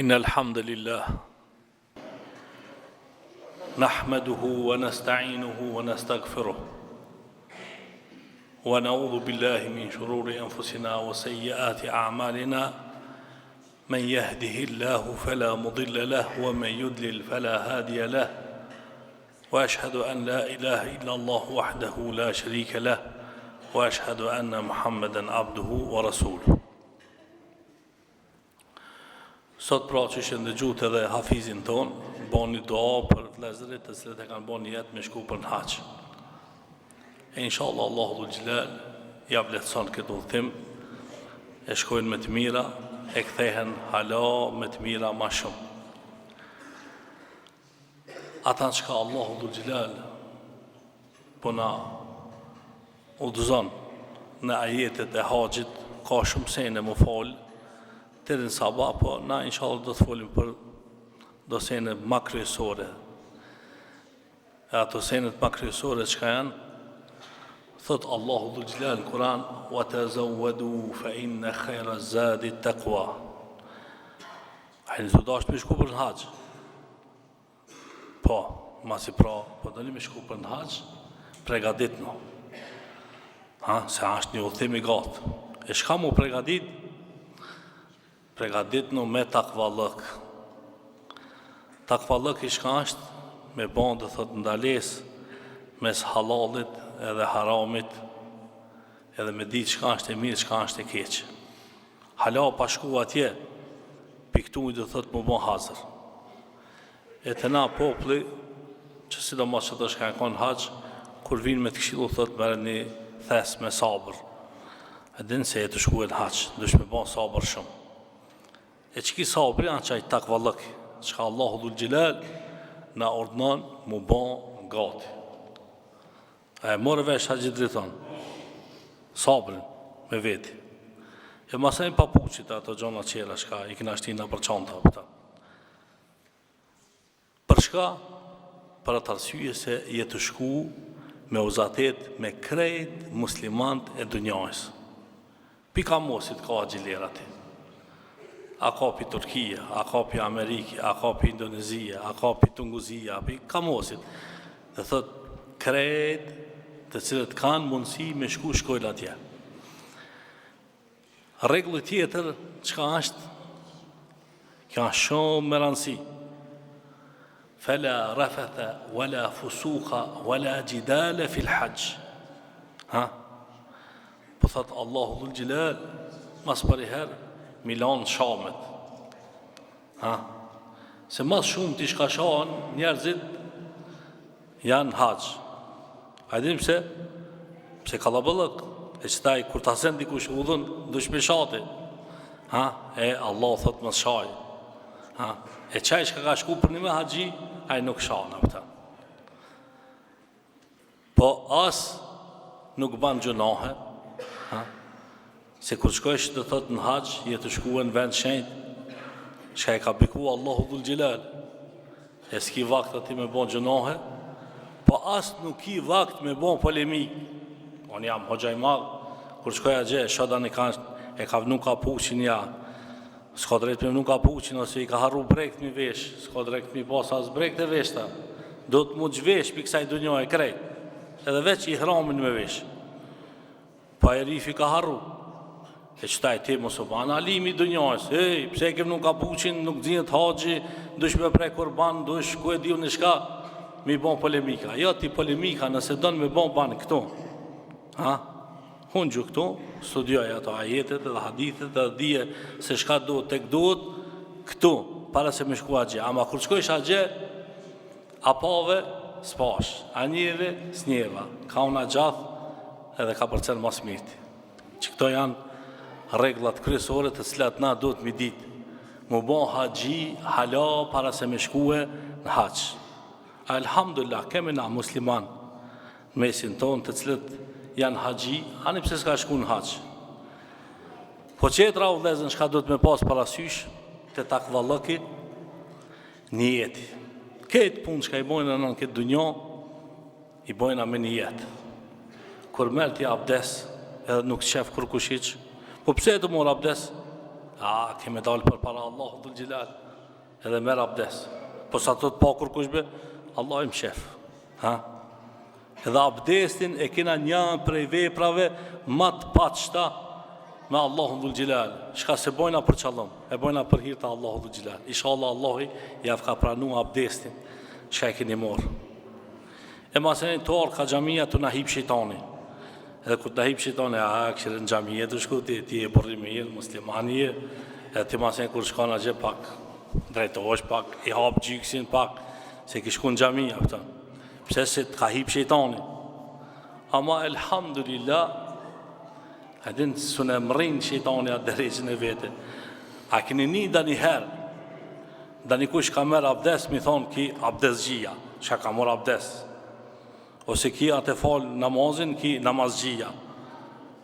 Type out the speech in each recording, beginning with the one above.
إن الحمد لله نحمده ونستعينه ونستغفره ونعوذ بالله من شرور أنفسنا وسيئات أعمالنا من يهده الله فلا مضل له ومن يضلل فلا هادي له وأشهد أن لا إله إلا الله وحده لا شريك له وأشهد أن محمدا عبده ورسوله. Sot pra që shëndëgjut edhe hafizin ton, boni dua për vëllezërit të cilët e kanë bën jetë me shku për në haq. E inshallah Allahu dhul Xhelal ja vlerëson këtë udhtim, e shkojnë me të mira, e kthehen hala me të mira ma shumë. Ata që ka Allahu dhul Xhelal po na udhëzon në ajetet e haqit, ka shumë sene më falë, të rinë sabah, po na inshallah do të folim për do sene ma kryesore. E ato senet ma kryesore që ka janë, thot Allahu dhul Xhelal në Kur'an, wa tazawwadu fa inna khayra zadi taqwa. Hajnë zëdash me shku për në haq. Po, masi pra, po dali me shku për në haq, pregadit no. Se ashtë një udhëtim i gatë. E shka mu pregadit? Pregadit në me takvallëk. Takvallëk i shka është me bon dhe thot ndales mes halalit edhe haramit, edhe me ditë shka është e mirë, shka është e keqë. Hala pa shku atje, piktu i dhe thot më bon hazër. E të na popli, që si do mos që të shka e konë haqë, kur vinë me të këshilu thot mërë një thes me sabër. E dinë se e të shku e në haqë, dush me bon sabër shumë. E që ki sabri janë qaj takvallëk, që ka Allahu dhul Xhelal na ordnon mu bon gati. E morë vesh haqë drithon, sabrin me veti. E masajnë papuqit ato gjona qera shka i kina shtina për qanta pëta. Për shka? Për atë arsye se jetë shku me uzatet me krejt muslimant e dunjajs. Pika mosit ka gjilera ti. A ka pi Turkia, a ka pi Ameriki, a ka pi Indonezia, a ka pi Tunguzia, pi kamosit. Dhe thot, krejt të cilët kanë mundësi me shkojnë atje. Regulli tjetër, qka është? Kja shumë më rëndësi. Fela rafatha, wala fusuka, wala gjidale fil haqë. Po thot, Allahu dhul Xhelal, mas për i herë, Milan shamet. Se mas shumë t'i shka shahen, njerëzit janë haqë. A dim pse? Pse kalabëllëk. E qëtaj, kur t'a sen dikush udhën, dush me shati. E Allah thot më shaj. E qaj shka ka shku për një me haqji, a i nuk shanë apëta. Po as nuk ban gjunahe, se kur shkojsh të thot në haqë, jetë shkua në vend shenjt, shka e ka biku Allahu dhul Xhelal, e s'ki vakt ati me bon gjënohe, po asë nuk ki vakt me bon polemik. Unë jam hoxha i magë, kur shkoja gje, shodan e ka vënu ka puqin ja, s'ka drejt me vënu ka puqin, ose i ka harru brekt mi vesh, s'ka drejt mi pas as brekt e veshta, do të mu gjvesh për kësaj dunjoj e krejt, edhe veç i hramin me vesh, pa e rifi ka harru. E qëtaj ti mos o banë alimi dënjojës, pse kem nuk ka puqin, nuk dzinët haqi, dush me prej kurban, dush ku e diu në shka, mi bon polemika. Jo ti polemika nëse donë me bon banë këtu. Unë gju këtu, studioj ato ajetet dhe hadithet dhe dhije se shka duhet tek duhet këtu, para se me shku agje. Ama kur shkojsh agje, apave s'pash, a njëve s'njeva, ka una gjath edhe ka përcen mas mirti. Që këto janë reglat kryesore të cilat na duhet mi ditë. Mu bon haxhi hala para se me shkue në haq. Alhamdulillah, kemi na musliman në mesin tonë të cilët janë haxhi, ani pse s'ka shku në haq. Po qetra u vlezën shka duhet me pas parasysh të takvallëki një jeti. Këtë punë shka i bojnë në këtë dunjo, i bojnë me një jetë. Kur merë ti abdes, edhe nuk qef kur kushiq, po pse e të mor abdes? Kemi dalë për para Allahu dhul Xhelal. edhe merr abdes. Po sa të pa kur kush be, Allah im shef. Edhe abdestin e kena një prej veprave më të paçta me Allahun dhul xhelal. Çka se bojna për çallom, e bojna për hir të Allahut dhul xhelal. Inshallah Allahu ja ka pranuar abdestin çka e keni marr. E masen të orë ka xhamia të na hip shejtani. Edhe kur të hip shejtani, këshirë në xhamia të shku ti e borri mirë, muslimani je. Edhe ti masen kur shkon atje pak drejtohesh pak, i hap gjyksin pak, se ki shku në xhamia këta. Pse se të ka hip shejtani. Ama elhamdulillah, edin së në mërin shejtani atë dereqën e vete. A keni një da një herë, da një kush ka merë abdes, mi thonë ki abdesgjia, që ka mor abdes. Ose ki atë falë namazin, ki namazgjia.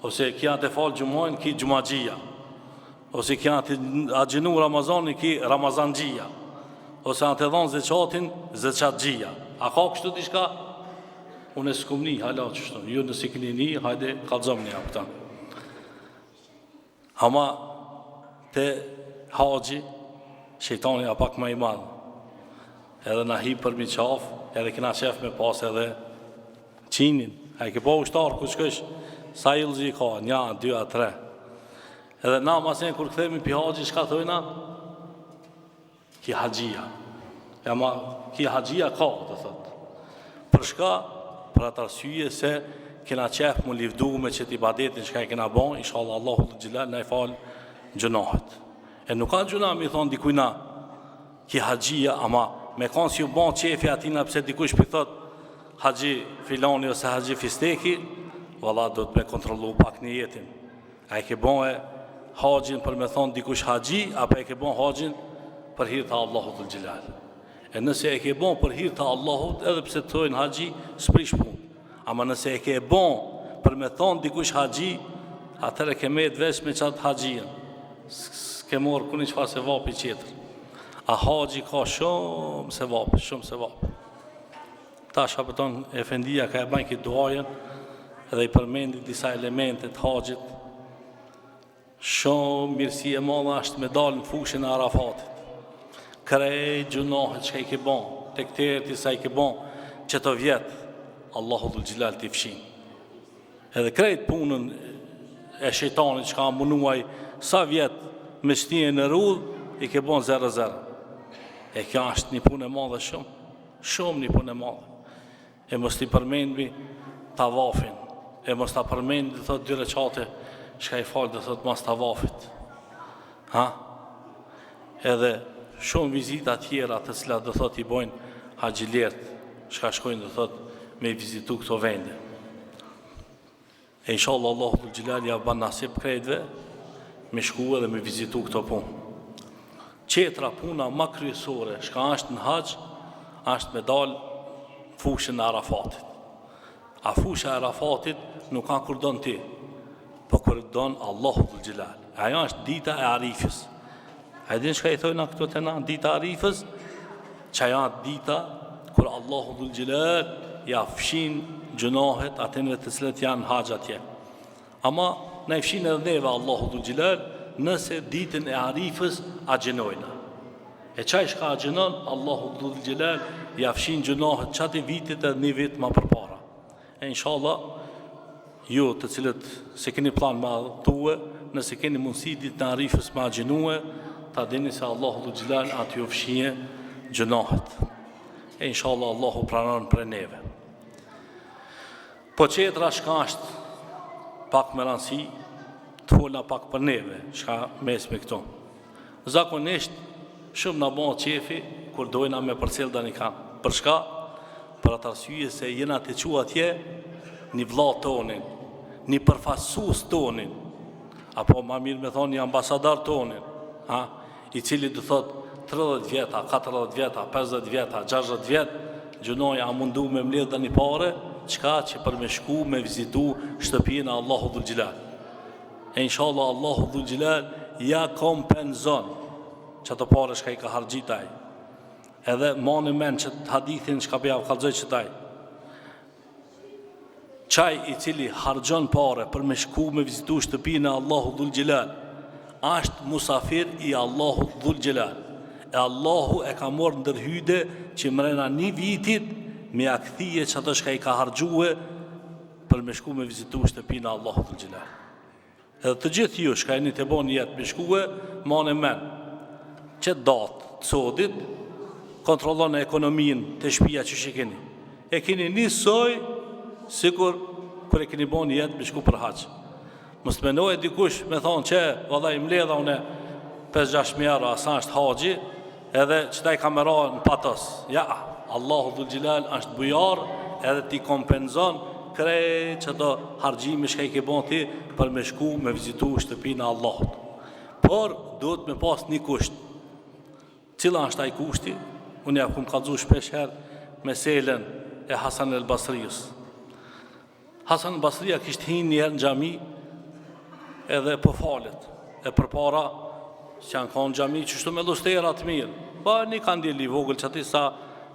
Ose ki atë falë gjumojnë, ki gjumagjia. Ose ki atë agjinu Ramazani, ki Ramazangjia. Ose atë dhonë zeqatin, zeqatgjia. A ka kështu dishka? Unë e s'kum një, hala qështu. Ju nësi këni një, hajde, kalzom një apëta. Ama te haji, shejtani a pak ma i madhë. Edhe na hi për mi qafë, edhe kina qef me pas edhe qinin. A i ke po ushtarë, ku shkësh, sa ilëzi ka, 1, 2, 3. Edhe na masen, kur këthemi pi haji, shka thojna? Ki hajia. Ja ma, ki hajia ka, të thëtë. Për shka, për atë arsye se kena qef mu livdu me qëti ibadetin që ka i kena bon, inshallah Allahu të gjilal në e falë gjënahet. E nuk ka gjëna mi thonë dikujna ki hajia, ama me kanë si ju bon qefi atina pëse dikush për thot haji filoni ose haji fisteki, valla do të me kontrolu pak një jetin. A i ke bon e hajin për me thonë dikush haji, apo e ke bon hajin për hirë të Allahu të gjilal. E nëse e ke bon për hirë të Allahut, edhe pse të thojnë haji, s'prish pun. Ama nëse e ke bon për me thonë dikush haji, atër e ke me të vesh me qatë hajien. S'ke morë kuni që fa se vapi qetër. A haji ka shumë se vapi, shumë se vapi. Ta shapëton Efendia ka e bajnë këtë duajen, edhe i përmendi disa elementet hajit. Shumë mirësi e madhe është me dalë në fushën e Arafatit. Krej gjunohet që ka i ke bon, të këtërë tisa i ke bon, që të vjetë, Allahu dhul gjilal t'i fshin. Edhe krejt punën e shejtanit që ka munuaj sa vjetë me shtije në rudh, i ke bon 0-0. E kjo është një punë e madhe shumë, shumë një punë e madhe. E mos t'i përmendbi tavafin, e mos t'a përmendbi dhe thot 2 recate, që ka i falë dhe thot mas tavafit. Edhe shumë vizita tjera të cilat dhe thot i bojnë haqilert, që ka shkojnë dhe thot me vizitu këto vende. E inshallah Allahu dhul gjilal ja ban nasib krejtve me shku edhe me vizitu këto punë. Qetra puna ma kryesore, shka është në haq, është me dalë fushën e Arafatit. A fushë e Arafatit nuk ka kur donë ti, po kur donë Allahu dhul gjilal. Ajo është dita e Arifës. A din shka i thojna këto të na, dita Arifës, që ajo është dita kur Allahu dhul gjilal ja fshin gjunohet atinve të cilët janë haqë atje. Ama në i fshin edhe neve Allahu dhul gjilal nëse ditën e Arifës a gjenojna. E qaj shka a gjenon, Allahu dhul gjilal ja fshin gjunohet qati vitit edhe një vit ma përpara. E inshallah, ju të cilët se keni plan ma tuë, nëse keni mundësi ditë në Arifës ma gjenue, ta dini se Allahu dhul gjilal atë ju fshije gjunohet. E inshallah Allahu pranon për neve. Po qetra shka është pak me ranësi, të fola pak për neve, shka mes me këto. Zakonisht, shumë në bon qefi, kur dojna me përcel da një kanë. Për shka? Për atë arsye se jena të qua tje, një vlla tonin, një përfasus tonin, apo ma mirë me thonë një ambasadar tonin, i cili dhe thot 30 vjeta, 40 vjeta, 50 vjeta, 60 vjet, gjunoja a mundu me mledh dhe një pare, qka që për me shku me vizitu shtëpijin e Allahu dhul gjilal. E inshallah Allahu dhul gjilal ja kompenzon që të pare shka i ka hargjitaj. Edhe mani men që të hadithin shka për javë kalzoj qëtaj. Qaj i cili hargjon pare për me shku me vizitu shtëpijin e Allahu dhul gjilal, ashtë musafir i Allahu dhul gjilal. E Allahu e ka morë ndërhyde që mrena një vitit me akthije që ato shka i ka hargjue për me shku me vizitu shtëpina Allahu dhul Gjelal. Edhe të gjithë ju shka e një të bon jetë me shkue, ma në men që datë të sodit kontrolon e ekonomin të shpia që shikini. E kini një soj sikur kër e kini bon jetë me shku për haqë. Mos të mendoj e dikush me thonë që valla i mledha une 5-6 euro asa është haqi edhe që ta i kamera në patos. Ja, Allahu dhul Gjelal është bujar edhe ti kompenzon krej që do hargjimi shka i ke bon ti për me shku me vizitu shtëpina Allahut. Por, duhet me pas një kusht. Cila është ai kushti? Unë ja kum kallzu shpesh herë meselen e Hasan el Basrius. Hasan el Basria kishte hinë një herë në xhami edhe po falet. E përpara që janë kanë xhami që shtu me lustera të mirë. Ba një kandil i vogël që ati sa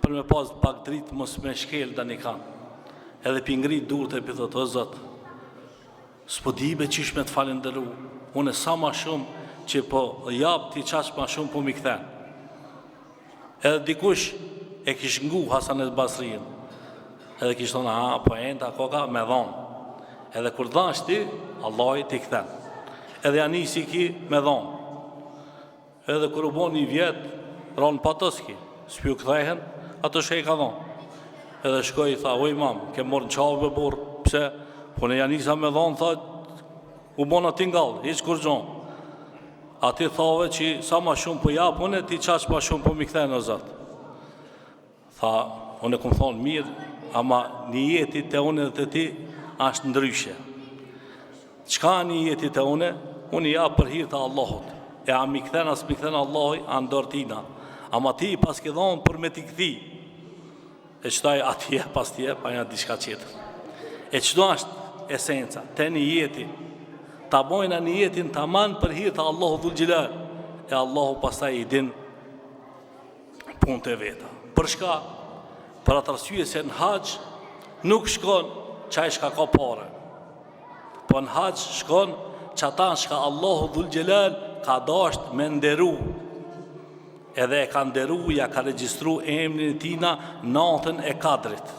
për me pas pak dritë mos me shkel da një kanë. Edhe pingrit dur të epithot, o Zot, s'po dibe qish me të falenderu. Unë e sa ma shumë që po jap ti qash ma shumë po mi kthen. Edhe dikush e kish ngu Hasan el Basrin. Edhe kish thonë, po enda koka me dhonë. Edhe kur dhash ti, Allah i ti kthen. Edhe janisi ki me dhonë. Edhe kur u bon një vjetë, ronë patos ki, s'pju kthehen, ato shka i ka dhonë. Edhe shkoj i tha, oj mam, ke morë në qavë burë, pse? Po në janisa me dhonë, tha, u bona t'ingallë, hiç kur gjonë. A ti thave që sa ma shumë po japë, unë ti qash ma shumë po mi kthejnë o Zot. Tha, unë e këmë thonë mirë, ama një jeti të unë dhe të ti ashtë ndryshe. Qka një jeti të unë japë për hirë të Allahut. E a mi kthejnë, as mi kthejnë Allahi, a ndorë tina. Ama ti pas ke dhonë për me t'i kthi. E qëtaj atje, pas tje, pa një diçka qetër. E qëto është esenca, të një jeti, ta bojna një jetin të manë për hirë të Allahu dhul Gjelal, e Allahu pastaj i din punë të veta. Për shka? Për atë arsye se në haqë nuk shkon qaj shka ka pare, po në haqë shkon që ata shka Allahu dhul Gjelal ka dasht me nderu, edhe e ka nderu, ja ka regjistru emrin e tina natën e Kadrit.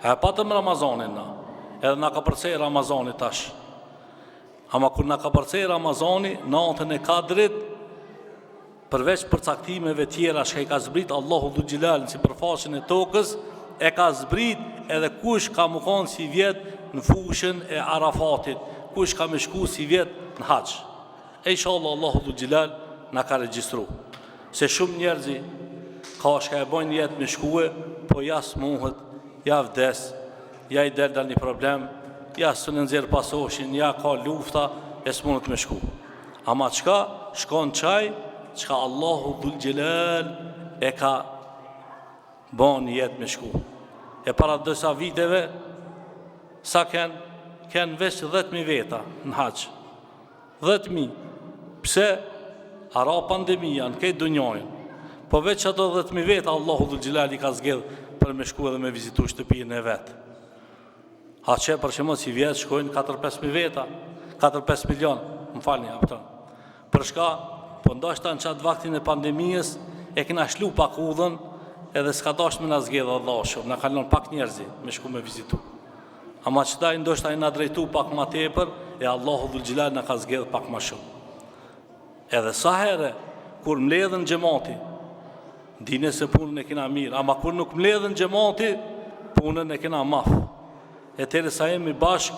E patëm Ramazanin na, edhe na ka përcej Ramazani tash. Ama kur na ka përcej Ramazani, natën e Kadrit, përveç përcaktimeve tjera që i ka zbrit Allahu dhul Gjelal si përfaqen e tokës, e ka zbrit edhe kush ka më konë si vjet në fushën e Arafatit, kush ka me shku si vjet në haqë. E inshallah Allahu dhul Gjelal na ka regjistru. Se shumë njerëzi ka shka e bojnë jetë me shkue, po ja smuhet, ja vdes, ja i del dal një problem, ja së në nëzirë pasoshin, ja ka lufta, e s'munët me shku. Ama qka shkon qaj, qka Allahu dhul Gjelal e ka bon jetë me shku. E para dësa viteve, sa ken veç 10.000 veta në haqë. 10.000. Pse? Ara pandemija në kejtë dënjojnë. Po veç ato 10.000 veta, Allahu dhul Gjelal i ka zgedhë për me shku edhe me vizitu shtëpijën e vetë. A që për që mos i vjetë shkojnë 4-5.000 veta, 4-5 milion, më falni, apëton. Për shka, po ndoshta në qatë vaktin e pandemijës, e kina shlu pak udhën, edhe s'ka dash me nga zgedhë Allah shumë, nga kalon pak njerëzi me shku me vizitu. Ama qëtaj ndoshta i nga drejtu pak ma tepër, e Allahu dhul Gjelal nga ka zgedhë pak ma shumë. Edhe sa here, kur mledhen gjemati, dine se punën e kina mirë, ama kur nuk mledhen gjemati, punën e kina mafë. E tere sa jemi bashk,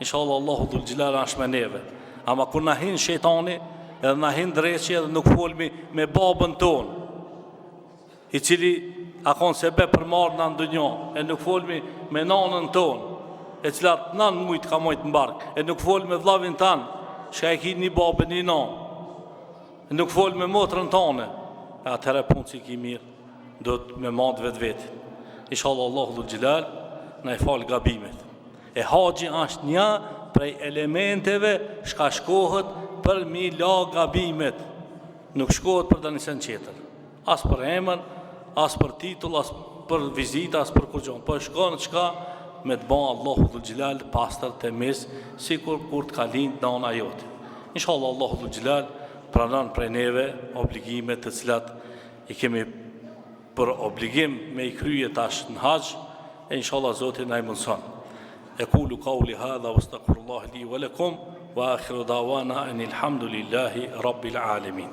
inshallah Allahu dhul Gjelal është me neve. Ama kur na hin shejtani, edhe na hin dreqi, edhe nuk folmi me babën tonë, i cili akon sebe për marë në ndënjo, e nuk folmi me nanën tonë, e cilat nanë mujtë ka mojtë mbarkë, e nuk folmi me vlavin tanë, shka e ki një babën një nanë, e nuk folmi me motrën tonë, e atëre punë që i ki mirë, do të me madë vetë vetë. Inshallah Allahu dhul Gjelal në i falë gabimet. E haxhi është një prej elementeve shka shkohet për mi la gabimet. Nuk shkohet për danisen qeter. As për emën, as për titull, as për vizita, as për kurgjon. Për shkohen qka me të ban Allahu dhul Gjelal pastër të mis, si kur të ka lind në ona jote. Inshallah Allahu dhul Gjelal pranon prej neve obligime të cilat i kemi për obligim me i krye tash në haxh, e inshallah Zoti na i mundson. Aqulu qawli hadha wastaghfirullaha li wa lakum wa akhiru da'wana anil hamdulillahi rabbil alamin.